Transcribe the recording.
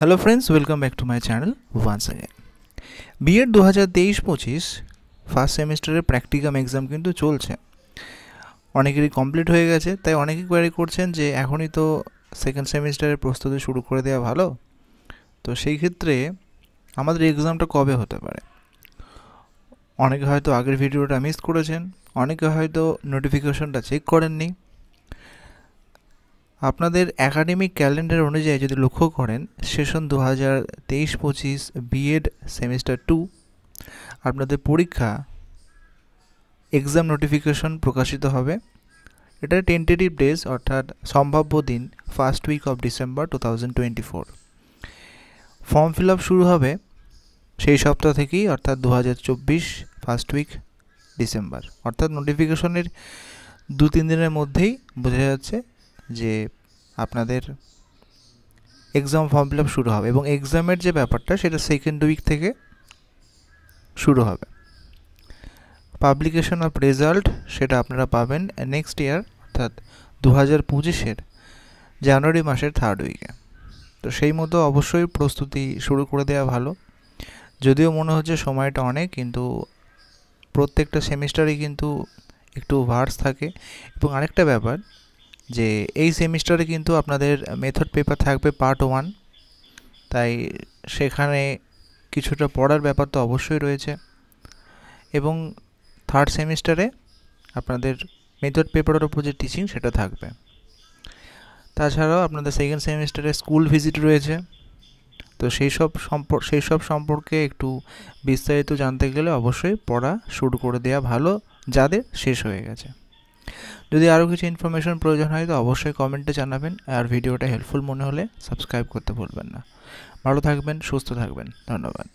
Hello friends, welcome back to my channel once again. BEd 2023-25 first সেমিস্টারের practicum exam কিন্তু চলছে, অনেকেরই complete হয়ে গেছে। তাই অনেকেই কোয়ারি করছেন যে এখনই তো সেকেন্ড সেমিস্টারের প্রস্তুতি শুরু করে দেওয়া ভালো, তো সেই ক্ষেত্রে আমাদের এক্সামটা কবে হতে পারে। অনেকে হয়তো আগের ভিডিওটা মিস করেছেন, অনেকে হয়তো নোটিফিকেশনটা চেক করেননি। আপনাদের একাডেমিক ক্যালেন্ডার অনুযায়ী যদি লক্ষ্য করেন, সেশন 2023-25 বিএড সেমিস্টার 2 আপনাদের পরীক্ষা এক্সাম নোটিফিকেশন প্রকাশিত হবে। এটা টেন্টেটিভ ডেজ অর্থাৎ সম্ভাব্য দিন first week of December 2024। Form fill up শুরু হবে সেই সপ্তাহ থেকেই, অর্থাৎ 2024 ফার্স্ট উইক ডিসেম্বর। অর্থাৎ নোটিফিকেশনের 2-3 দিনের মধ্যেই বোঝা যাচ্ছে যে আপনাদের এক্সাম ফর্ম ফিল আপ শুরু হবে, এবং এক্সামের যে ব্যাপারটা সেটা সেকেন্ড উইক থেকে শুরু হবে। পাবলিকেশন অফ রেজাল্ট সেটা আপনারা পাবেন নেক্সট ইয়ার, অর্থাৎ 2025-এর জানুয়ারি মাসের থার্ড উইকে। তো সেই মতো অবশ্যই প্রস্তুতি শুরু করে দেওয়া ভালো। যদিও মনে হচ্ছে সময়টা অনেক, কিন্তু প্রত্যেকটা সেমিস্টারই কিন্তু একটু ভার্স থাকে। এবং আরেকটা ব্যাপার যে এই সেমিস্টারে কিন্তু আপনাদের মেথড পেপার থাকবে পার্ট 1, তাই সেখানে কিছুটা পড়ার ব্যাপার তো অবশ্যই রয়েছে। এবং থার্ড সেমিস্টারে আপনাদের মেথড পেপারের উপর যে টিচিং সেটা থাকবে। তাছাড়াও আপনাদের সেকেন্ড সেমিস্টারে স্কুল ভিজিট রয়েছে, তো সেই সব সম্পর্কে একটু বিস্তারিত জানতে গেলে অবশ্যই পড়া শুরু করে দেওয়া ভালো যাদের শেষ হয়ে গেছে। যদি আরও কিছু ইনফরমেশন প্রয়োজন হয় তো অবশ্যই কমেন্টে জানাবেন, আর ভিডিওটা হেল্পফুল মনে হলে সাবস্ক্রাইব করতে ভুলবেন না। ভালো থাকবেন, সুস্থ থাকবেন, ধন্যবাদ।